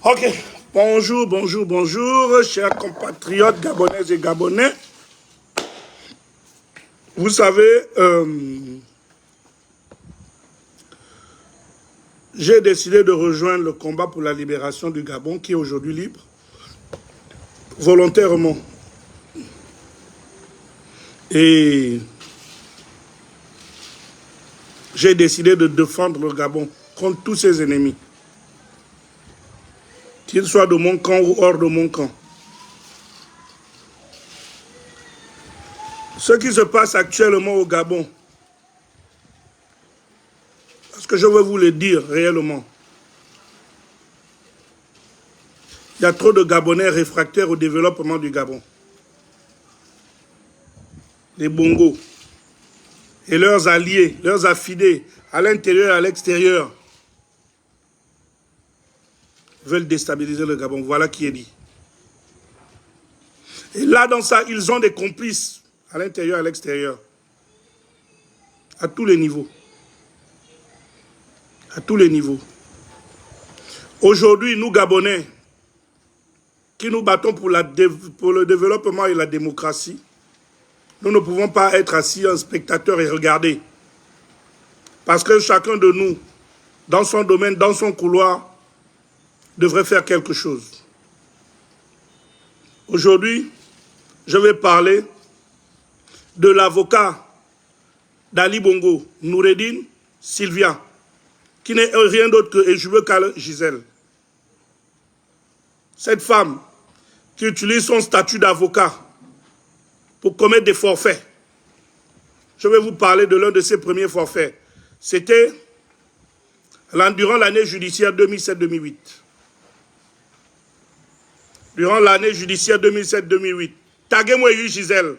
Ok, bonjour, bonjour, bonjour, chers compatriotes gabonaises et gabonais. Vous savez, j'ai décidé de rejoindre le combat pour la libération du Gabon, qui est aujourd'hui libre, volontairement. Et j'ai décidé de défendre le Gabon contre tous ses ennemis, qu'ils soient de mon camp ou hors de mon camp. Ce qui se passe actuellement au Gabon, parce que je veux vous le dire réellement, il y a trop de Gabonais réfractaires au développement du Gabon. Les Bongos et leurs alliés, leurs affidés, à l'intérieur et à l'extérieur, veulent déstabiliser le Gabon. Voilà qui est dit. Et là, dans ça, ils ont des complices à l'intérieur et à l'extérieur. À tous les niveaux. À tous les niveaux. Aujourd'hui, nous, Gabonais, qui nous battons pour le développement et la démocratie, nous ne pouvons pas être assis en spectateur et regarder. Parce que chacun de nous, dans son domaine, dans son couloir, devrait faire quelque chose. Aujourd'hui, je vais parler de l'avocat d'Ali Bongo, Noureddine Sylvia, qui n'est rien d'autre que Ejubekale Gisèle. Cette femme qui utilise son statut d'avocat pour commettre des forfaits. Je vais vous parler de l'un de ses premiers forfaits. C'était durant l'année judiciaire 2007-2008. Durant l'année judiciaire 2007-2008. Taguez-moi Gisèle.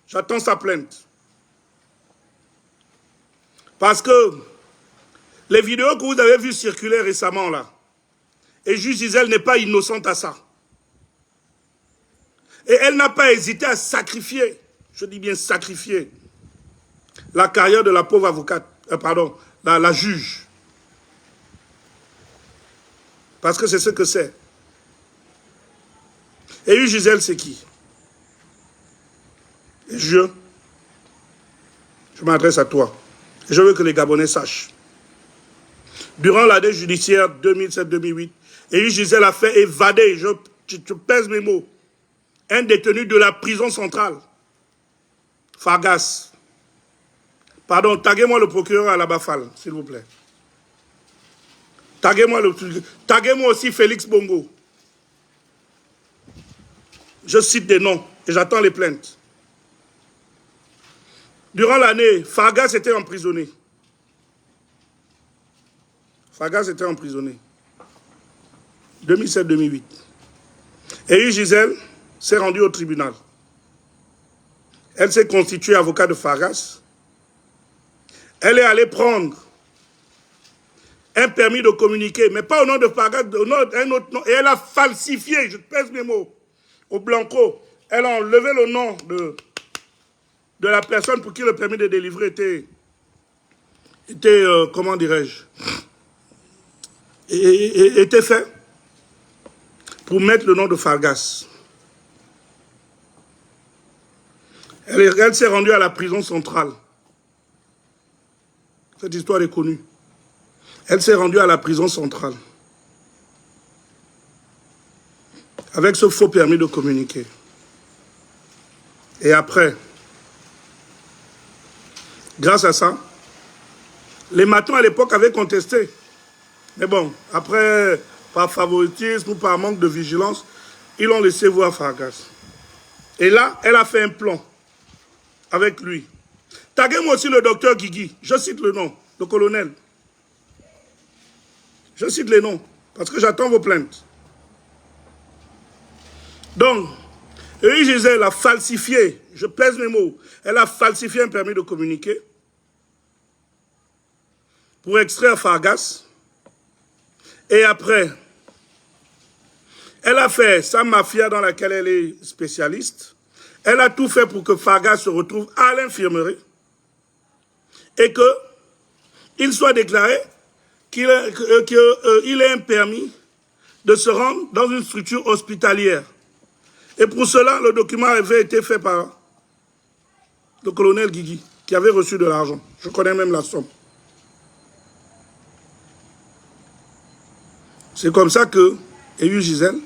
J'attends sa plainte. Parce que les vidéos que vous avez vues circuler récemment là, et Gisèle n'est pas innocente à ça. Et elle n'a pas hésité à sacrifier, je dis bien sacrifier, la carrière de la pauvre avocate, la juge. Parce que c'est ce que c'est. Et Gisèle, c'est qui? Et je m'adresse à toi. Et je veux que les Gabonais sachent. Durant l'année judiciaire 2007-2008, et Gisèle a fait évader, je pèse mes mots, un détenu de la prison centrale, Fargas. Pardon, taguez-moi le procureur à la Bafal, s'il vous plaît. Taguez-moi aussi Félix Bongo. Je cite des noms et j'attends les plaintes. Durant l'année, Fargas était emprisonné. Fargas était emprisonné. 2007-2008. Et Gisèle s'est rendue au tribunal. Elle s'est constituée avocate de Fargas. Elle est allée prendre un permis de communiquer, mais pas au nom de Fargas, au nom d'un autre nom. Et elle a falsifié, je pèse mes mots, au blanco. Elle a enlevé le nom de la personne pour qui le permis de délivrer était comment dirais-je, était fait pour mettre le nom de Fargas. Elle s'est rendue à la prison centrale. Cette histoire est connue. Elle s'est rendue à la prison centrale avec ce faux permis de communiquer. Et après, grâce à ça, les matons à l'époque avaient contesté. Mais bon, après, par favoritisme ou par manque de vigilance, ils l'ont laissé voir Fargas. Et là, elle a fait un plan avec lui. Taguez-moi aussi le docteur Guigui. Je cite le nom, le colonel. Je cite les noms, parce que j'attends vos plaintes. Donc, Gisèle a falsifié, je pèse mes mots, elle a falsifié un permis de communiquer pour extraire Fargas. Et après, elle a fait sa mafia dans laquelle elle est spécialiste. Elle a tout fait pour que Fargas se retrouve à l'infirmerie et qu'il soit déclaré qu'il ait un permis de se rendre dans une structure hospitalière. Et pour cela, le document avait été fait par le colonel Guigui, qui avait reçu de l'argent. Je connais même la somme. C'est comme ça que Eyu Gisèle,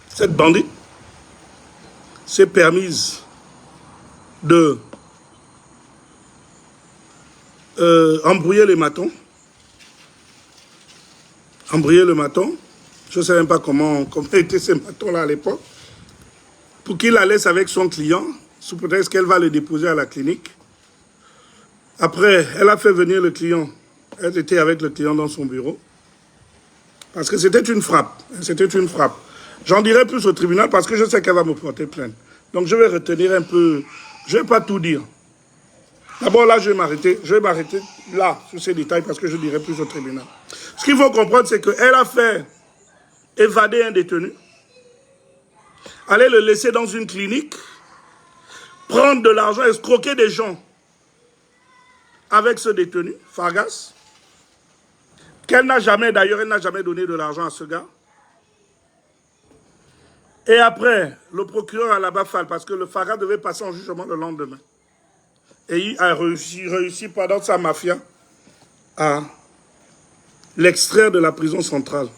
cette bandite, s'est permise de embrouiller les matons. Embrouiller le maton. Je ne sais même pas comment étaient ces matons-là à l'époque. Pour qu'il la laisse avec son client, sous prétexte qu'elle va le déposer à la clinique. Après, elle a fait venir le client. Elle était avec le client dans son bureau. Parce que c'était une frappe. C'était une frappe. J'en dirai plus au tribunal parce que je sais qu'elle va me porter plainte. Donc je vais retenir un peu. Je ne vais pas tout dire. D'abord là, je vais m'arrêter là, sur ces détails, parce que je dirai plus au tribunal. Ce qu'il faut comprendre, c'est qu'elle a fait évader un détenu, aller le laisser dans une clinique, prendre de l'argent, escroquer des gens avec ce détenu, Fargas, qu'elle n'a jamais, d'ailleurs, elle n'a jamais donné de l'argent à ce gars. Et après, le procureur à la Bafale, parce que le Fargas devait passer en jugement le lendemain. Et il a réussi pendant sa mafia à l'extraire de la prison centrale.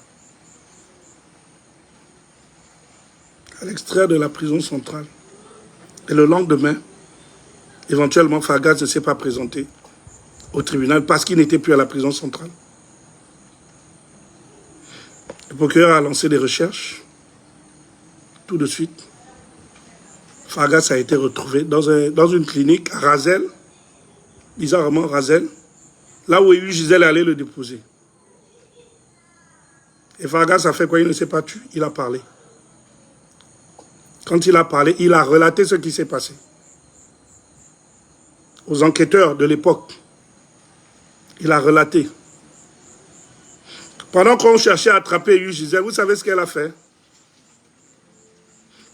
À l'extraire de la prison centrale. Et le lendemain, éventuellement, Fargas ne s'est pas présenté au tribunal parce qu'il n'était plus à la prison centrale. Le procureur a lancé des recherches. Tout de suite, Fargas a été retrouvé dans une clinique à Razel, bizarrement Razel, là où Eyu Gisèle allait le déposer. Et Fargas a fait quoi? Il ne s'est pas tué, il a parlé. Quand il a parlé, il a relaté ce qui s'est passé aux enquêteurs de l'époque. Il a relaté. Pendant qu'on cherchait à attraper Eyu Gisèle, vous savez ce qu'elle a fait?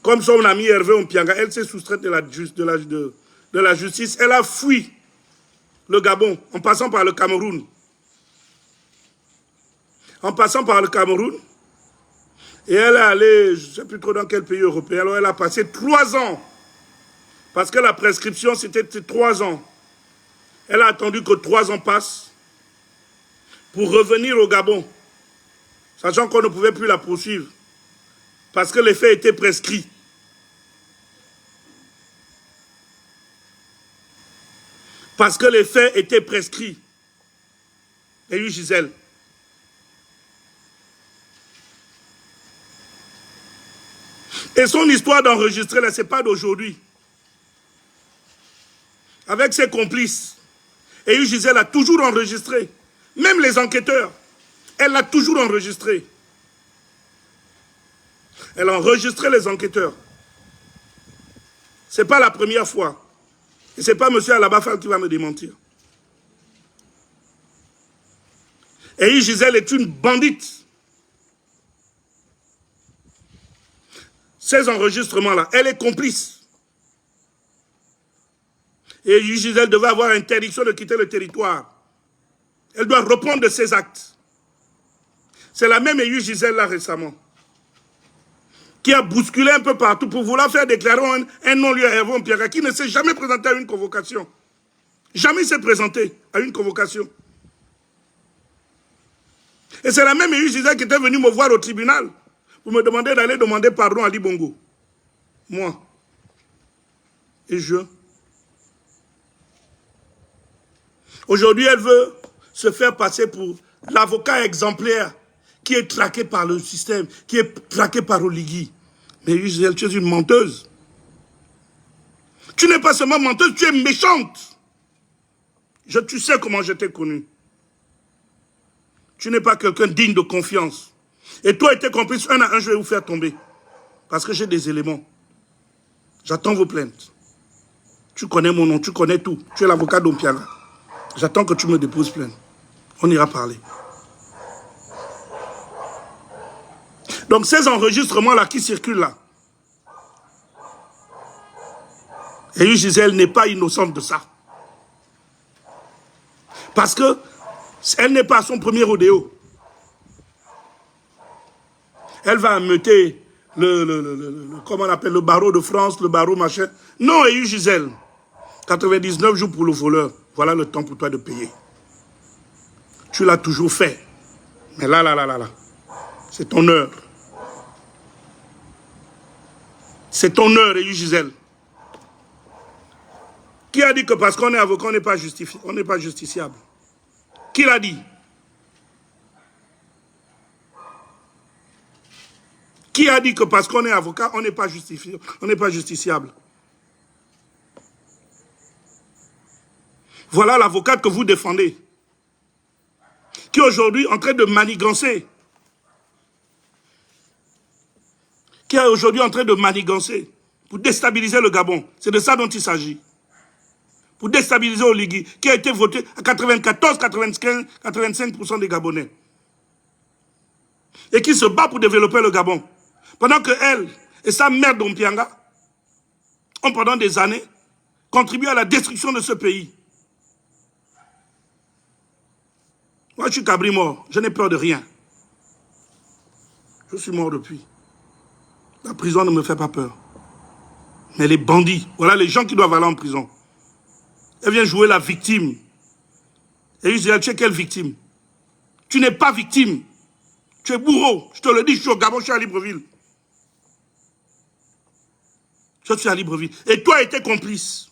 Comme son ami Hervé Ompianga, elle s'est soustraite de la justice. Elle a fui le Gabon en passant par le Cameroun. En passant par le Cameroun. Et elle est allée, je ne sais plus trop dans quel pays européen, alors elle a passé 3 ans. Parce que la prescription, c'était 3 ans. Elle a attendu que 3 ans passent pour revenir au Gabon. Sachant qu'on ne pouvait plus la poursuivre. Parce que les faits étaient prescrits. Parce que les faits étaient prescrits. Eyu Gisèle. Et son histoire d'enregistrer, là, ce n'est pas d'aujourd'hui. Avec ses complices. Eyu Gisèle a toujours enregistré. Même les enquêteurs. Elle l'a toujours enregistré. Elle a enregistré les enquêteurs. Ce n'est pas la première fois. Et ce n'est pas M. Alabafal qui va me démentir. Eyu Gisèle est une bandite. Ces enregistrements-là, elle est complice. Et Eyu Gisèle devait avoir interdiction de quitter le territoire. Elle doit reprendre de ses actes. C'est la même Eyu Gisèle là récemment, qui a bousculé un peu partout pour vouloir faire déclarer un non-lieu à Hervé Ompianga, qui ne s'est jamais présenté à une convocation. Jamais s'est présenté à une convocation. Et c'est la même Eyu Gisèle qui était venue me voir au tribunal pour me demander d'aller demander pardon à Ali Bongo. Moi. Et je. Aujourd'hui, elle veut se faire passer pour l'avocat exemplaire qui est traqué par le système, qui est traqué par Oligui. Mais Gisèle, tu es une menteuse. Tu n'es pas seulement menteuse, tu es méchante. Tu sais comment je t'ai connue. Tu n'es pas quelqu'un digne de confiance. Et toi et tes complices, un à un, je vais vous faire tomber. Parce que j'ai des éléments. J'attends vos plaintes. Tu connais mon nom, tu connais tout. Tu es l'avocat d'Ompianga. J'attends que tu me déposes plainte. On ira parler. Donc ces enregistrements-là qui circulent là, Eyu Gisèle n'est pas innocente de ça. Parce que Elle n'est pas à son premier rodéo. Elle va ameuter comment on appelle, le barreau de France, le barreau machin. Non, et Gisèle, 99 jours pour le voleur. Voilà le temps pour toi de payer. Tu l'as toujours fait. Mais là, c'est ton heure. C'est ton heure, et Gisèle. Qui a dit que parce qu'on est avocat, on n'est pas justiciable? Qui l'a dit? Qui a dit que parce qu'on est avocat, on n'est pas justiciable? Voilà l'avocate que vous défendez, qui est aujourd'hui en train de manigancer. Qui est aujourd'hui en train de manigancer pour déstabiliser le Gabon. C'est de ça dont il s'agit. Pour déstabiliser Oligui, qui a été voté à 94, 95, 85% des Gabonais. Et qui se bat pour développer le Gabon. Pendant que elle et sa mère d'Ompianga ont pendant des années contribué à la destruction de ce pays. Moi, je suis cabri mort. Je n'ai peur de rien. Je suis mort depuis. La prison ne me fait pas peur. Mais les bandits, voilà les gens qui doivent aller en prison. Elle vient jouer la victime. Et je dis, tu es quelle victime? Tu n'es pas victime. Tu es bourreau. Je te le dis, je suis au Gabon, je suis à Libreville. Je suis à Libreville. Et toi, tu es complice.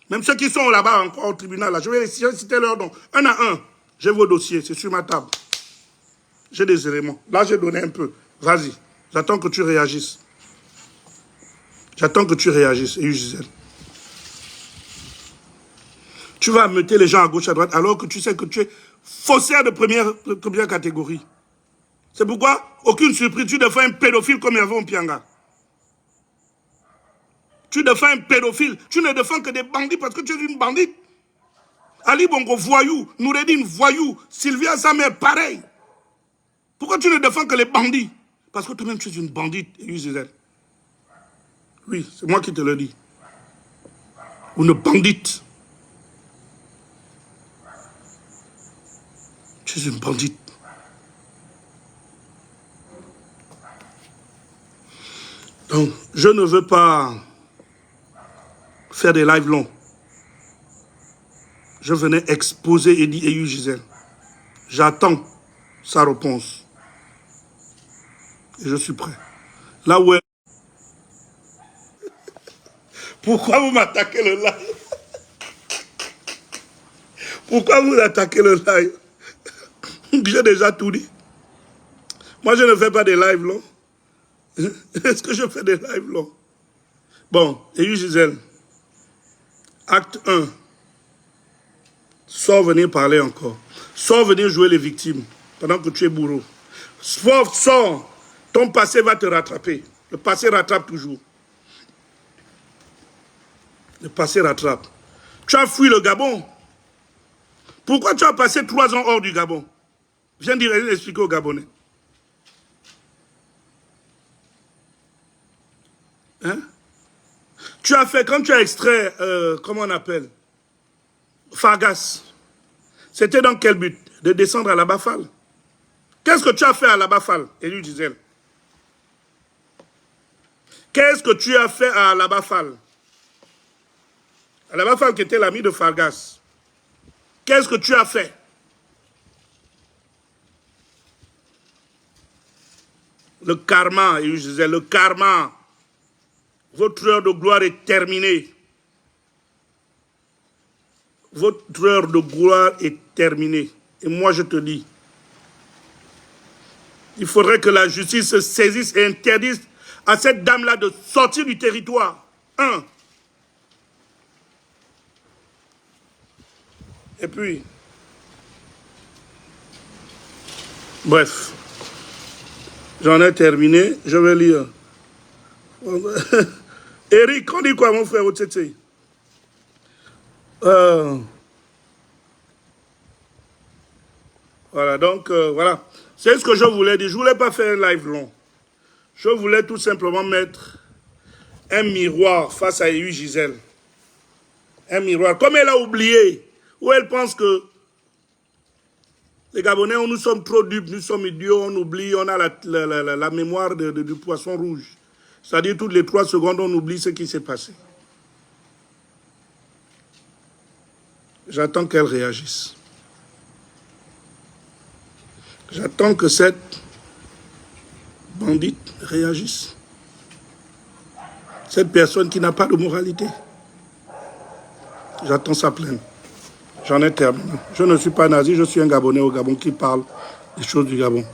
Même ceux qui sont là-bas encore au tribunal, là, je vais citer leur nom. Un à un. J'ai vos dossiers, c'est sur ma table. J'ai des éléments. Là, j'ai donné un peu. Vas-y. J'attends que tu réagisses. J'attends que tu réagisses, Gisèle. Tu vas ameuter les gens à gauche, à droite, alors que tu sais que tu es faussaire de première catégorie. C'est pourquoi, aucune surprise, tu défends un pédophile comme il y avait en Pianga. Tu défends un pédophile. Tu ne défends que des bandits parce que tu es une bandite. Ali Bongo, voyou. Noureddin, voyou. Sylvia, sa mère, pareil. Pourquoi tu ne défends que les bandits? Parce que toi-même, tu es une bandite, Gisèle. Oui, c'est moi qui te le dis. Ou une bandite. Tu es une bandite. Donc, je ne veux pas faire des lives longs. Je venais exposer Eddie et Gisèle. J'attends sa réponse. Et je suis prêt. Là où est... Pourquoi vous m'attaquez le live? Pourquoi vous attaquez le live? J'ai déjà tout dit. Moi, je ne fais pas des lives longs. Est-ce que je fais des lives longs? Bon, et Gisèle, acte 1. Sors venir parler encore. Sors venir jouer les victimes pendant que tu es bourreau. Sors. Ton passé va te rattraper. Le passé rattrape toujours. Le passé rattrape. Tu as fui le Gabon. Pourquoi tu as passé 3 ans hors du Gabon? Viens dire, expliquer aux Gabonais. Hein? Tu as fait, quand tu as extrait, comment on appelle, Fargas, c'était dans quel but? De descendre à la Bafale. Qu'est-ce que tu as fait à la Bafale, Élie Gisèle? Qu'est-ce que tu as fait à la Bafale? À la Bafale qui était l'ami de Fargas. Qu'est-ce que tu as fait? Le karma, Élie Gisèle, le karma. Votre heure de gloire est terminée. Votre heure de gloire est terminée. Et moi, je te dis, il faudrait que la justice se saisisse et interdise à cette dame-là de sortir du territoire. 1. Et puis, bref, j'en ai terminé. Je vais lire. Eric, on dit quoi, mon frère Otete? Voilà, donc, voilà. C'est ce que je voulais dire. Je ne voulais pas faire un live long. Je voulais tout simplement mettre un miroir face à Élie Gisèle. Un miroir. Comme elle a oublié, ou elle pense que Les Gabonais, nous sommes trop dupes, nous sommes idiots, on oublie, on a la mémoire du poisson rouge. C'est-à-dire, toutes les 3 secondes, on oublie ce qui s'est passé. J'attends qu'elle réagisse. J'attends que cette bandite réagisse. Cette personne qui n'a pas de moralité. J'attends sa plainte. J'en ai terminé. Je ne suis pas nazi, je suis un Gabonais au Gabon qui parle des choses du Gabon.